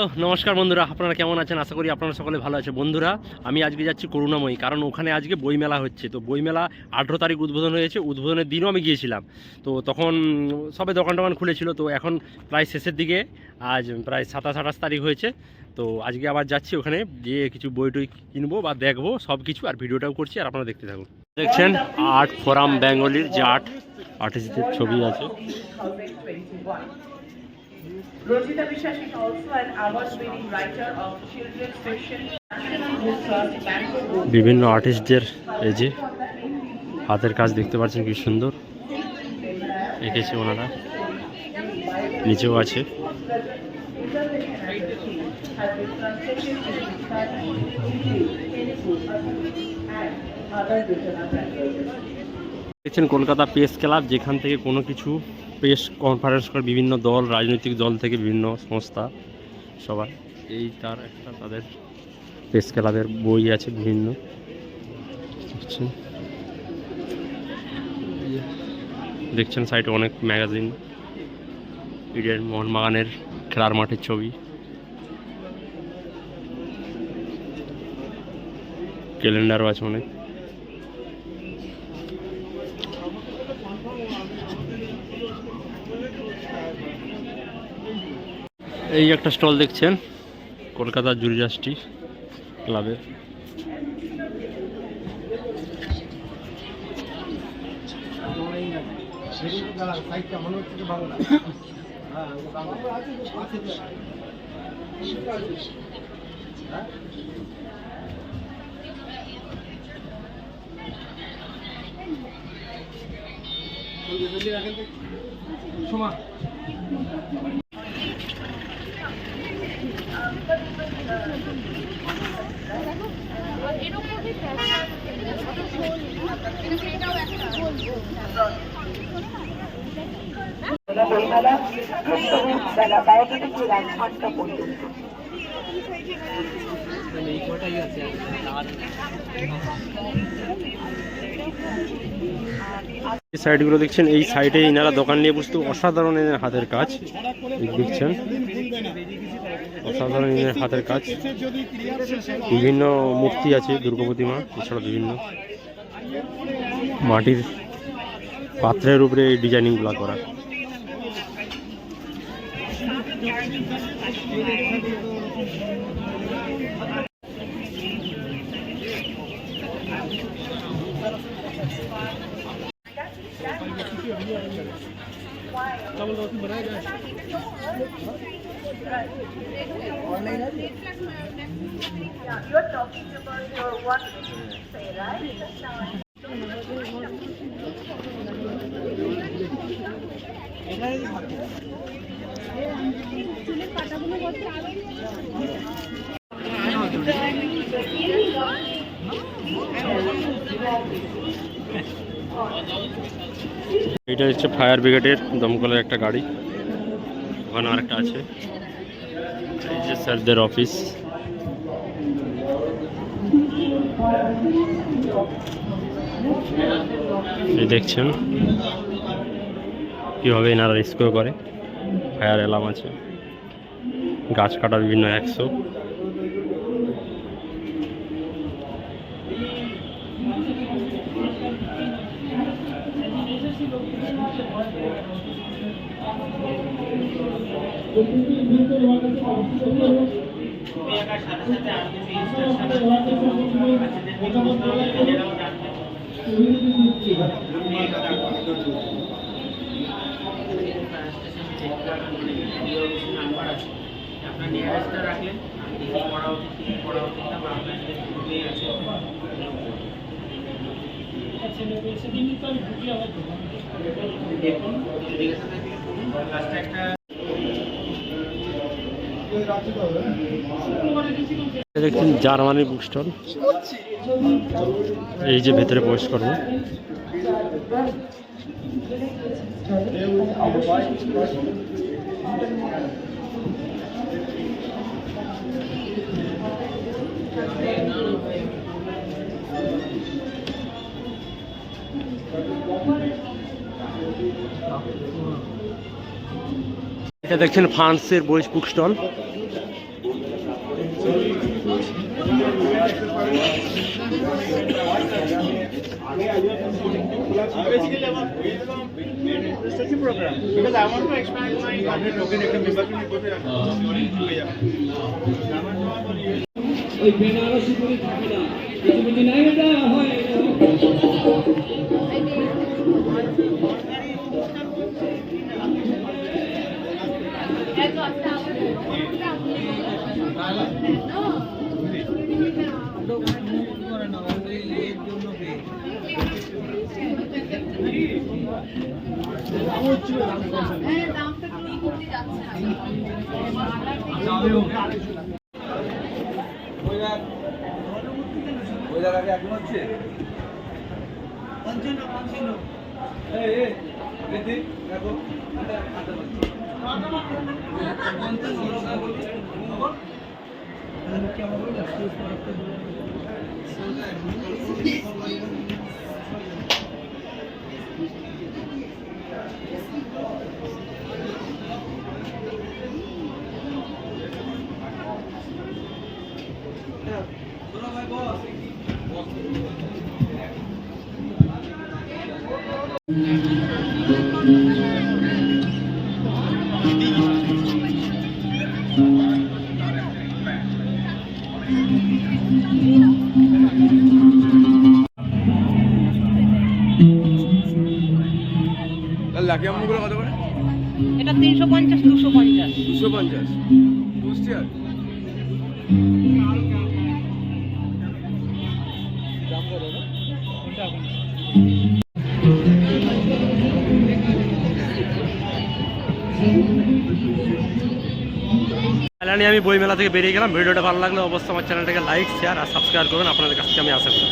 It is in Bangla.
নমস্কার বন্ধুরা, আপনারা কেমন আছেন? আশা করি আপনারা সকলে ভালো আছে। বন্ধুরা, আমি আজকে যাচ্ছি করুণাময়ী, কারণ ওখানে আজকে বইমেলা হচ্ছে। তো বইমেলা 18 তারিখ উদ্বোধন হয়েছে। উদ্বোধনের দিনও আমি গিয়েছিলাম। তো তখন সবে দোকান টোকান খুলেছিল। তো এখন প্রায় শেষের দিকে, আজ প্রায় 27-28 তারিখ হয়েছে। তো আজকে আবার যাচ্ছি ওখানে, গিয়ে কিছু বই টই কিনবো বা দেখবো সব কিছু, আর ভিডিওটাও করছি, আর আপনারা দেখতে থাকুন। দেখছেন আর্ট ফোরাম বেঙ্গলির যে আর্টিস্টদের ছবি আছে। Rosita Vishwas is also an award-winning writer of children's fiction. বিভিন্ন আর্টিস্টদের এই যে হাতের কাজ দেখতে পাচ্ছেন, কি সুন্দর এঁকেছে ওনারা। নিচেও আছে। দেখছেন কলকাতা প্রেস ক্লাব, যেখান থেকে কোনো কিছু প্রেস কনফারেন্স করে বিভিন্ন দল, রাজনৈতিক দল থেকে বিভিন্ন সংস্থা সবাই, এই তার একটা তাদের প্রেস ক্লাবের বই আছে বিভিন্ন। দেখছেন সাইডে অনেক ম্যাগাজিন, ইডেন মোহনবাগানের খেলার মাঠের ছবি, ক্যালেন্ডারও আছে অনেক। এই একটা স্টল দেখছেন কলকাতা জুরিজাস্টি ক্লাবের। বইমেলা বেলা 12টা থেকে রাত 8টা পর্যন্ত। এই সাইডগুলো দেখছেন, এই সাইডে ইনারা দোকান নিয়ে বসতে, অসাধারণ এদের হাতের কাজ দেখছেন, অসাধারণ এদের হাতের কাজ। বিভিন্ন মূর্তি আছে, দুর্গা প্রতিমা, এছাড়া বিভিন্ন মাটির পাত্রের উপরে এই ডিজাইনিংগুলো করা। You're talking about your what say, right? এটা হচ্ছে ফায়ার ব্রিগেডের দমকলের একটা গাড়ি, ওখানে আরেকটা আছে। এই যে স্যারদের অফিস। এই দেখছেন কীভাবে এনারা রেস্কিউ করে। ফায়ার অ্যালার্ম আছে, গাছ কাটার বিভিন্ন 100। আপনার নিয়ারেস্টটা রাখলেন, পড়া উচিত না, বা আপনার দেখুন লাস্টে একটা দেখছেন জার্মানি বুক স্টল। এই যে ভেতরে প্রবেশ করবো। এটা দেখছেন ফ্রান্সের বই book stall. Because I want to expand my token একটা membership করতে ওই বেনারসি করে থাকে না কিছু কিছু নাই এটা হয় ওই জায়গায় এখন হচ্ছে দেখো লাকি আমগুলো কত করে? এটা 350 250 250 বুঝছি আর ফাইনালি আমি বইমেলা থেকে বেরিয়ে গেলাম। ভিডিওটা ভালো লাগলে অবশ্যই আমার চ্যানেলটাকে লাইক শেয়ার আর সাবস্ক্রাইব করবেন, আপনাদের কাছ থেকে আমি আশা করি।